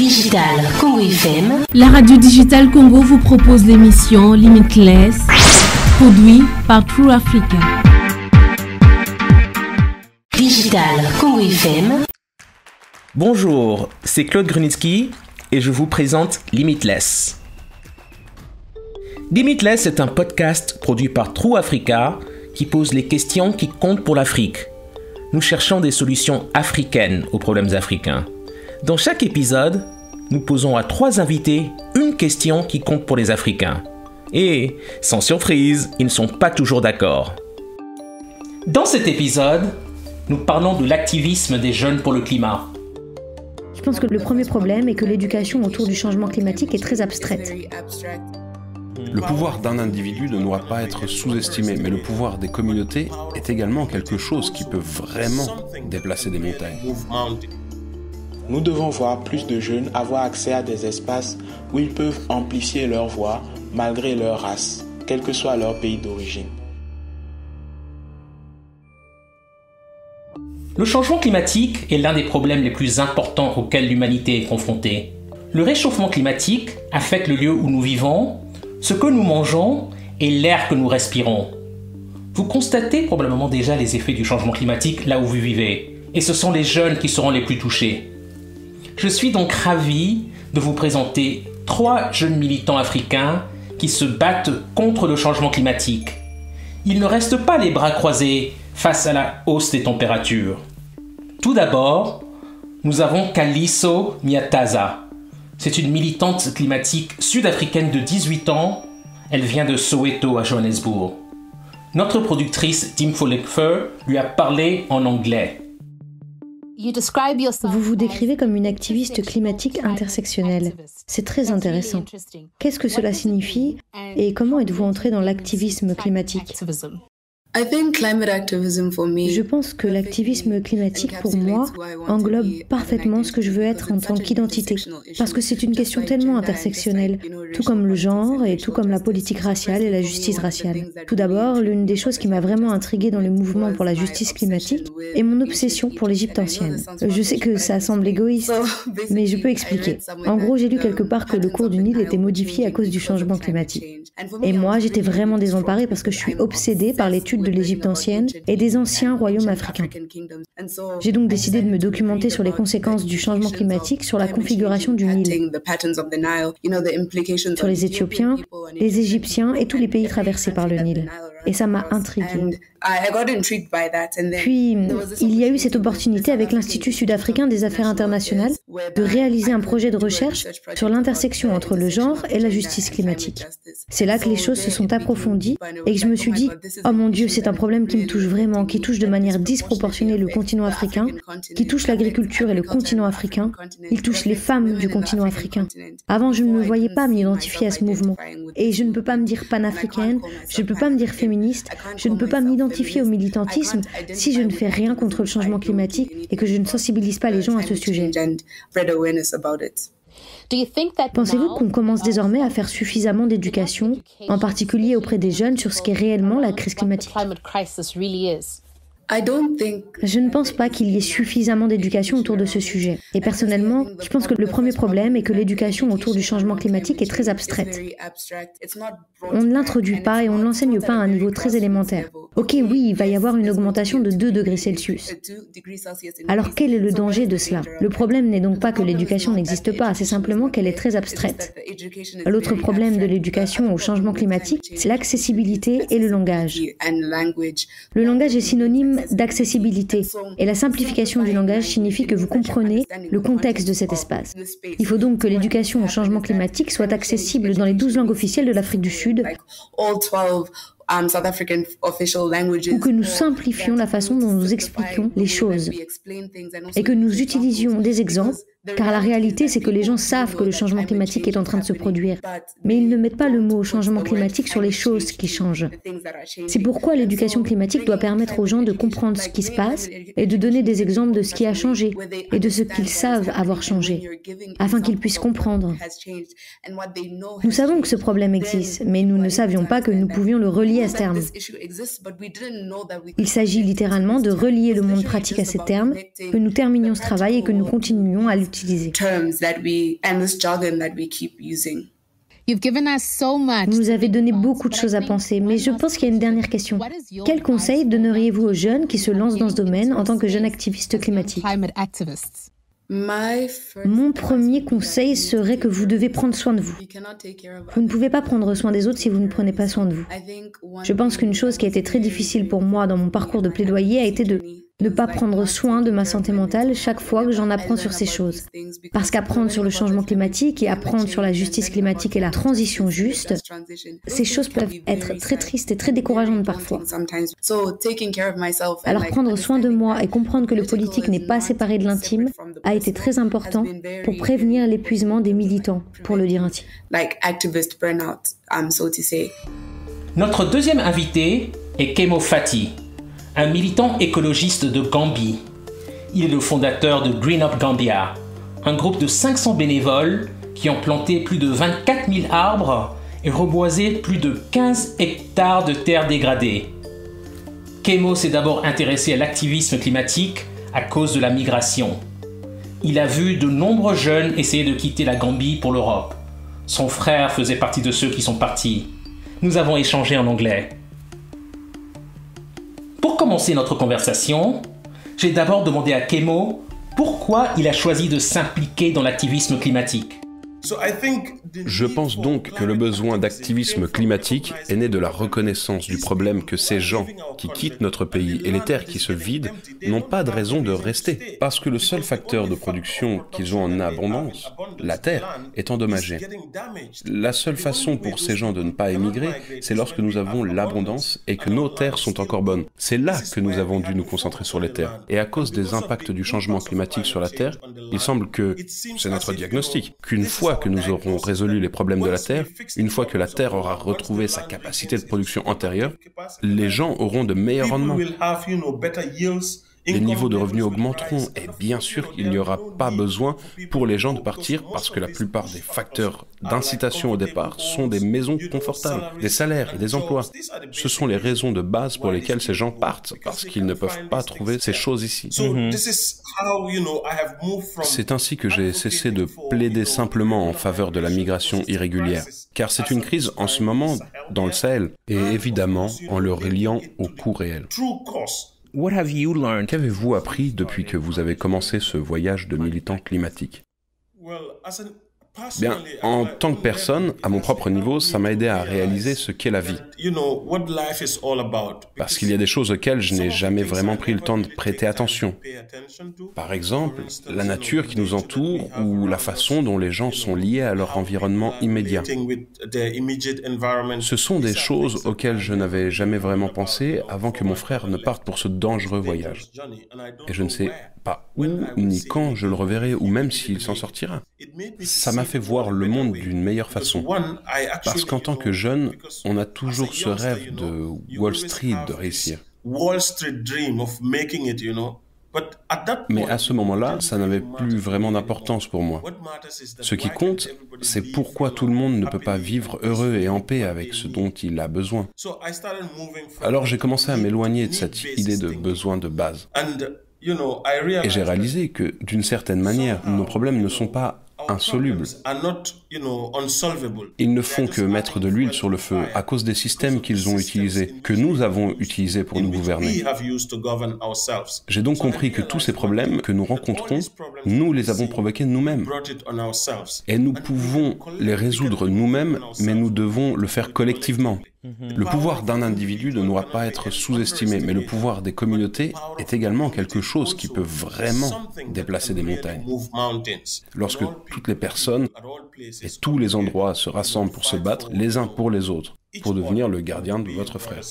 Digital Congo FM. La radio Digital Congo vous propose l'émission Limitless, produit par True Africa. Digital Congo FM. Bonjour, c'est Claude Grunitzky et je vous présente Limitless. Limitless est un podcast produit par True Africa qui pose les questions qui comptent pour l'Afrique. Nous cherchons des solutions africaines aux problèmes africains. Dans chaque épisode, nous posons à 3 invités une question qui compte pour les Africains. Et, sans surprise, ils ne sont pas toujours d'accord. Dans cet épisode, nous parlons de l'activisme des jeunes pour le climat. Je pense que le premier problème est que l'éducation autour du changement climatique est très abstraite. Le pouvoir d'un individu ne doit pas être sous-estimé, mais le pouvoir des communautés est également quelque chose qui peut vraiment déplacer des montagnes. Nous devons voir plus de jeunes avoir accès à des espaces où ils peuvent amplifier leur voix malgré leur race, quel que soit leur pays d'origine. Le changement climatique est l'un des problèmes les plus importants auxquels l'humanité est confrontée. Le réchauffement climatique affecte le lieu où nous vivons, ce que nous mangeons et l'air que nous respirons. Vous constatez probablement déjà les effets du changement climatique là où vous vivez, et ce sont les jeunes qui seront les plus touchés. Je suis donc ravi de vous présenter 3 jeunes militants africains qui se battent contre le changement climatique. Ils ne restent pas les bras croisés face à la hausse des températures. Tout d'abord, nous avons Kaliso Miataza. C'est une militante climatique sud-africaine de 18 ans. Elle vient de Soweto à Johannesburg. Notre productrice Dimfo Lekfer lui a parlé en anglais. Vous vous décrivez comme une activiste climatique intersectionnelle. C'est très intéressant. Qu'est-ce que cela signifie et comment êtes-vous entré dans l'activisme climatique ? Je pense que l'activisme climatique, pour moi, englobe parfaitement ce que je veux être en tant qu'identité, parce que c'est une question tellement intersectionnelle, tout comme le genre et tout comme la politique raciale et la justice raciale. Tout d'abord, l'une des choses qui m'a vraiment intriguée dans le mouvement pour la justice climatique est mon obsession pour l'Égypte ancienne. Je sais que ça semble égoïste, mais je peux expliquer. En gros, j'ai lu quelque part que le cours du Nil était modifié à cause du changement climatique. Et moi, j'étais vraiment désemparée parce que je suis obsédée par l'étude de l'Égypte ancienne et des anciens royaumes africains. J'ai donc décidé de me documenter sur les conséquences du changement climatique sur la configuration du Nil, sur les Éthiopiens, les Égyptiens et tous les pays traversés par le Nil. Et ça m'a intriguée. Puis, il y a eu cette opportunité avec l'Institut sud-africain des affaires internationales de réaliser un projet de recherche sur l'intersection entre le genre et la justice climatique. C'est là que les choses se sont approfondies et que je me suis dit « Oh mon Dieu, c'est un problème qui me touche vraiment, qui touche de manière disproportionnée le continent africain, qui touche l'agriculture et le continent africain, il touche les femmes du continent africain. » Avant, je ne me voyais pas m'identifier à ce mouvement. Et je ne peux pas me dire panafricaine, je ne peux pas me dire féministe, je ne peux pas m'identifier au militantisme si je ne fais rien contre le changement climatique et que je ne sensibilise pas les gens à ce sujet. Pensez-vous qu'on commence désormais à faire suffisamment d'éducation, en particulier auprès des jeunes, sur ce qu'est réellement la crise climatique ? Je ne pense pas qu'il y ait suffisamment d'éducation autour de ce sujet. Et personnellement, je pense que le premier problème est que l'éducation autour du changement climatique est très abstraite. On ne l'introduit pas et on ne l'enseigne pas à un niveau très élémentaire. Ok, oui, il va y avoir une augmentation de 2 degrés Celsius. Alors quel est le danger de cela ? Le problème n'est donc pas que l'éducation n'existe pas, c'est simplement qu'elle est très abstraite. L'autre problème de l'éducation au changement climatique, c'est l'accessibilité et le langage. Le langage est synonyme d'accessibilité et la simplification du langage signifie que vous comprenez le contexte de cet espace. Il faut donc que l'éducation au changement climatique soit accessible dans les 12 langues officielles de l'Afrique du Sud ou que nous simplifions la façon dont nous expliquons les choses et que nous utilisions des exemples, car la réalité c'est que les gens savent que le changement climatique est en train de se produire, mais ils ne mettent pas le mot changement climatique sur les choses qui changent. C'est pourquoi l'éducation climatique doit permettre aux gens de comprendre ce qui se passe et de donner des exemples de ce qui a changé et de ce qu'ils savent avoir changé, afin qu'ils puissent comprendre. Nous savons que ce problème existe, mais nous ne savions pas que nous pouvions le relier à ce terme. Il s'agit littéralement de relier le monde pratique à ces termes, que nous terminions ce travail et que nous continuions à lutter utilisés. Vous nous avez donné beaucoup de choses à penser, mais je pense qu'il y a une dernière question. Quel conseil donneriez-vous aux jeunes qui se lancent dans ce domaine en tant que jeunes activistes climatiques? Mon premier conseil serait que vous devez prendre soin de vous. Vous ne pouvez pas prendre soin des autres si vous ne prenez pas soin de vous. Je pense qu'une chose qui a été très difficile pour moi dans mon parcours de plaidoyer a été de ne pas prendre soin de ma santé mentale chaque fois que j'en apprends sur ces choses. Parce qu'apprendre sur le changement climatique et apprendre sur la justice climatique et la transition juste, ces choses peuvent être très tristes et très décourageantes parfois. Alors prendre soin de moi et comprendre que le politique n'est pas séparé de l'intime a été très important pour prévenir l'épuisement des militants, pour le dire ainsi. Notre deuxième invité est Kemo Fati, un militant écologiste de Gambie. Il est le fondateur de Green Up Gambia, un groupe de 500 bénévoles qui ont planté plus de 24 000 arbres et reboisé plus de 15 hectares de terres dégradées. Kemo s'est d'abord intéressé à l'activisme climatique à cause de la migration. Il a vu de nombreux jeunes essayer de quitter la Gambie pour l'Europe. Son frère faisait partie de ceux qui sont partis. Nous avons échangé en anglais. Pour commencer notre conversation, j'ai d'abord demandé à Kemo pourquoi il a choisi de s'impliquer dans l'activisme climatique. Je pense donc que le besoin d'activisme climatique est né de la reconnaissance du problème que ces gens qui quittent notre pays et les terres qui se vident n'ont pas de raison de rester, parce que le seul facteur de production qu'ils ont en abondance, la terre, est endommagée. La seule façon pour ces gens de ne pas émigrer, c'est lorsque nous avons l'abondance et que nos terres sont encore bonnes. C'est là que nous avons dû nous concentrer sur les terres. Et à cause des impacts du changement climatique sur la terre, il semble que, c'est notre diagnostic, qu'une fois que nous aurons résolu les problèmes de la Terre, une fois que la Terre aura retrouvé sa capacité de production antérieure, les gens auront de meilleurs rendements. Les niveaux de revenus augmenteront et bien sûr qu'il n'y aura pas besoin pour les gens de partir parce que la plupart des facteurs d'incitation au départ sont des maisons confortables, des salaires et des emplois. Ce sont les raisons de base pour lesquelles ces gens partent parce qu'ils ne peuvent pas trouver ces choses ici. C'est ainsi que j'ai cessé de plaider simplement en faveur de la migration irrégulière, car c'est une crise en ce moment dans le Sahel et évidemment en le reliant au coût réel. Qu'avez-vous appris depuis que vous avez commencé ce voyage de militant climatique? Bien, en tant que personne, à mon propre niveau, ça m'a aidé à réaliser ce qu'est la vie. Parce qu'il y a des choses auxquelles je n'ai jamais vraiment pris le temps de prêter attention. Par exemple, la nature qui nous entoure ou la façon dont les gens sont liés à leur environnement immédiat. Ce sont des choses auxquelles je n'avais jamais vraiment pensé avant que mon frère ne parte pour ce dangereux voyage. Et je ne sais pas où ni quand je le reverrai ou même s'il s'en sortira. Ça m'a fait voir le monde d'une meilleure façon. Parce qu'en tant que jeune, on a toujours ce rêve de Wall Street de réussir. Mais à ce moment-là, ça n'avait plus vraiment d'importance pour moi. Ce qui compte, c'est pourquoi tout le monde ne peut pas vivre heureux et en paix avec ce dont il a besoin. Alors j'ai commencé à m'éloigner de cette idée de besoin de base. Et j'ai réalisé que, d'une certaine manière, nos problèmes ne sont pas insolubles. Ils ne font que mettre de l'huile sur le feu à cause des systèmes qu'ils ont utilisés, que nous avons utilisés pour nous gouverner. J'ai donc compris que tous ces problèmes que nous rencontrons, nous les avons provoqués nous-mêmes. Et nous pouvons les résoudre nous-mêmes, mais nous devons le faire collectivement. Le pouvoir d'un individu ne doit pas être sous-estimé, mais le pouvoir des communautés est également quelque chose qui peut vraiment déplacer des montagnes. Lorsque toutes les personnes et tous les endroits se rassemblent pour se battre les uns pour les autres, pour devenir le gardien de votre frère.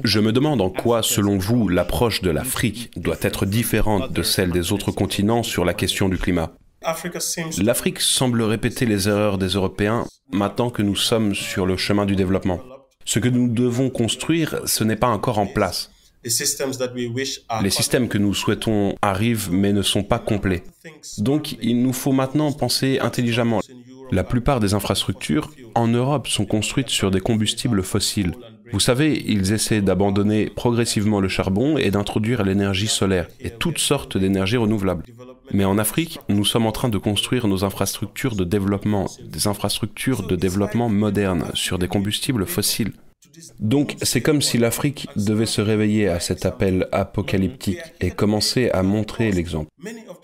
Je me demande en quoi, selon vous, l'approche de l'Afrique doit être différente de celle des autres continents sur la question du climat. L'Afrique semble répéter les erreurs des Européens maintenant que nous sommes sur le chemin du développement. Ce que nous devons construire, ce n'est pas encore en place. Les systèmes que nous souhaitons arrivent mais ne sont pas complets. Donc il nous faut maintenant penser intelligemment. La plupart des infrastructures en Europe sont construites sur des combustibles fossiles. Vous savez, ils essaient d'abandonner progressivement le charbon et d'introduire l'énergie solaire et toutes sortes d'énergies renouvelables. Mais en Afrique, nous sommes en train de construire nos infrastructures de développement, des infrastructures de développement modernes sur des combustibles fossiles. Donc, c'est comme si l'Afrique devait se réveiller à cet appel apocalyptique et commencer à montrer l'exemple.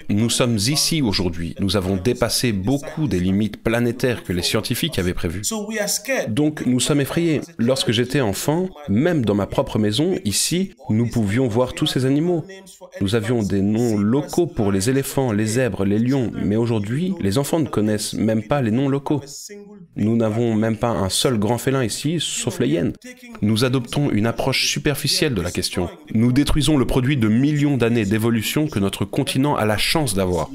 Nous sommes ici aujourd'hui, nous avons dépassé beaucoup des limites planétaires que les scientifiques avaient prévues. Donc, nous sommes effrayés. Lorsque j'étais enfant, même dans ma propre maison, ici, nous pouvions voir tous ces animaux. Nous avions des noms locaux pour les éléphants, les zèbres, les lions, mais aujourd'hui, les enfants ne connaissent même pas les noms locaux. Nous n'avons même pas un seul grand félin ici, sauf les hyènes. Nous adoptons une approche superficielle de la question. Nous détruisons le produit de millions d'années d'évolution que notre continent a la chance d'avoir.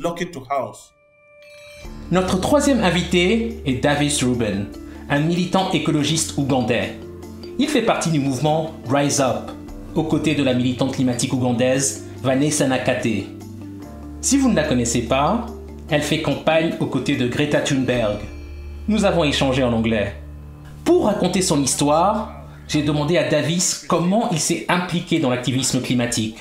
Notre troisième invité est Davis Rubin, un militant écologiste ougandais. Il fait partie du mouvement Rise Up, aux côtés de la militante climatique ougandaise Vanessa Nakate. Si vous ne la connaissez pas, elle fait campagne aux côtés de Greta Thunberg. Nous avons échangé en anglais. Pour raconter son histoire, j'ai demandé à Davis comment il s'est impliqué dans l'activisme climatique.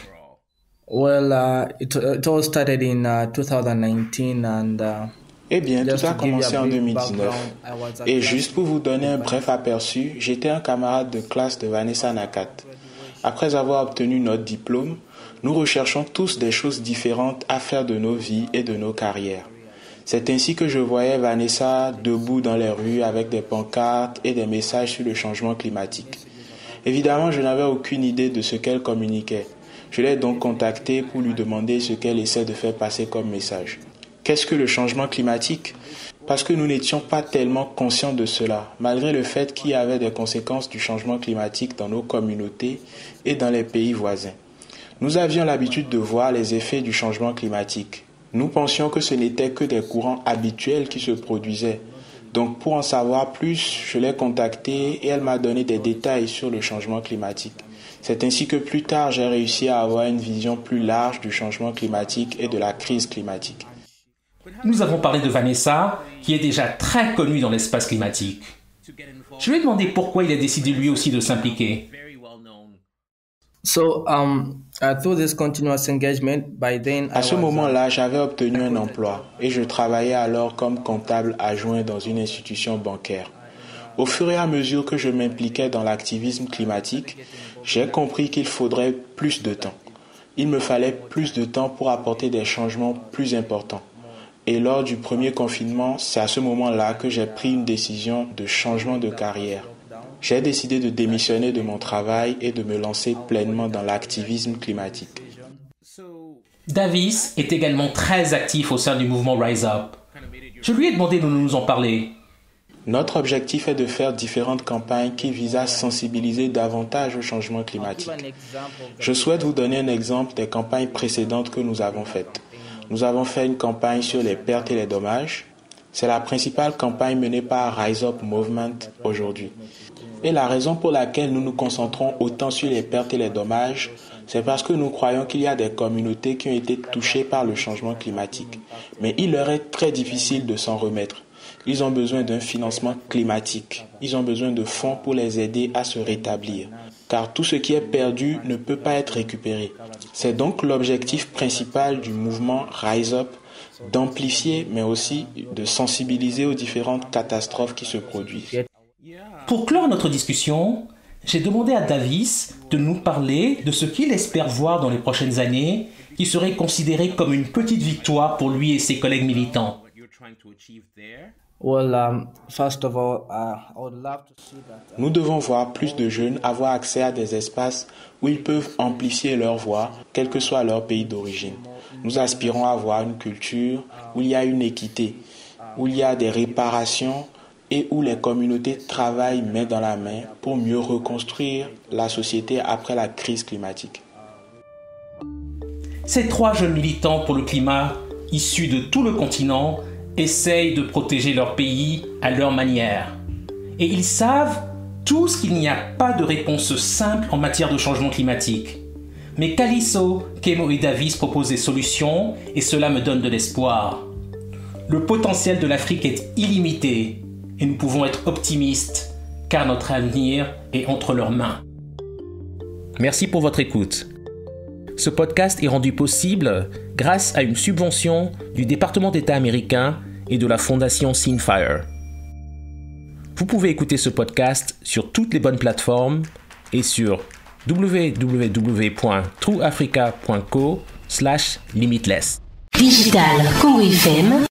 It all started in 2019 and Eh bien, tout a commencé en 2019. Et juste pour vous donner un bref aperçu, j'étais un camarade de classe de Vanessa Nakate. Après avoir obtenu notre diplôme, nous recherchons tous des choses différentes à faire de nos vies et de nos carrières. C'est ainsi que je voyais Vanessa debout dans les rues avec des pancartes et des messages sur le changement climatique. Évidemment, je n'avais aucune idée de ce qu'elle communiquait. Je l'ai donc contactée pour lui demander ce qu'elle essaie de faire passer comme message. Qu'est-ce que le changement climatique ? Parce que nous n'étions pas tellement conscients de cela, malgré le fait qu'il y avait des conséquences du changement climatique dans nos communautés et dans les pays voisins. Nous avions l'habitude de voir les effets du changement climatique. Nous pensions que ce n'était que des courants habituels qui se produisaient. Donc pour en savoir plus, je l'ai contactée et elle m'a donné des détails sur le changement climatique. C'est ainsi que plus tard, j'ai réussi à avoir une vision plus large du changement climatique et de la crise climatique. Nous avons parlé de Vanessa, qui est déjà très connue dans l'espace climatique. Je lui ai demandé pourquoi il a décidé lui aussi de s'impliquer. À ce moment-là, j'avais obtenu un emploi et je travaillais alors comme comptable adjoint dans une institution bancaire. Au fur et à mesure que je m'impliquais dans l'activisme climatique, j'ai compris qu'il faudrait plus de temps. Il me fallait plus de temps pour apporter des changements plus importants. Et lors du premier confinement, c'est à ce moment-là que j'ai pris une décision de changement de carrière. J'ai décidé de démissionner de mon travail et de me lancer pleinement dans l'activisme climatique. Davis est également très actif au sein du mouvement Rise Up. Je lui ai demandé de nous en parler. Notre objectif est de faire différentes campagnes qui visent à sensibiliser davantage au changement climatique. Je souhaite vous donner un exemple des campagnes précédentes que nous avons faites. Nous avons fait une campagne sur les pertes et les dommages. C'est la principale campagne menée par Rise Up Movement aujourd'hui. Et la raison pour laquelle nous nous concentrons autant sur les pertes et les dommages, c'est parce que nous croyons qu'il y a des communautés qui ont été touchées par le changement climatique. Mais il leur est très difficile de s'en remettre. Ils ont besoin d'un financement climatique. Ils ont besoin de fonds pour les aider à se rétablir. Car tout ce qui est perdu ne peut pas être récupéré. C'est donc l'objectif principal du mouvement Rise Up, d'amplifier mais aussi de sensibiliser aux différentes catastrophes qui se produisent. Pour clore notre discussion, j'ai demandé à Davis de nous parler de ce qu'il espère voir dans les prochaines années qui serait considéré comme une petite victoire pour lui et ses collègues militants. Nous devons voir plus de jeunes avoir accès à des espaces où ils peuvent amplifier leur voix, quel que soit leur pays d'origine. Nous aspirons à avoir une culture où il y a une équité, où il y a des réparations et où les communautés travaillent main dans la main pour mieux reconstruire la société après la crise climatique. Ces 3 jeunes militants pour le climat, issus de tout le continent, essayent de protéger leur pays à leur manière. Et ils savent tous qu'il n'y a pas de réponse simple en matière de changement climatique. Mais Calisso, Kemo et Davis proposent des solutions et cela me donne de l'espoir. Le potentiel de l'Afrique est illimité et nous pouvons être optimistes car notre avenir est entre leurs mains. Merci pour votre écoute. Ce podcast est rendu possible grâce à une subvention du département d'État américain et de la fondation Seenfire. Vous pouvez écouter ce podcast sur toutes les bonnes plateformes et sur www.trueafrica.co/limitless. Digital Congo FM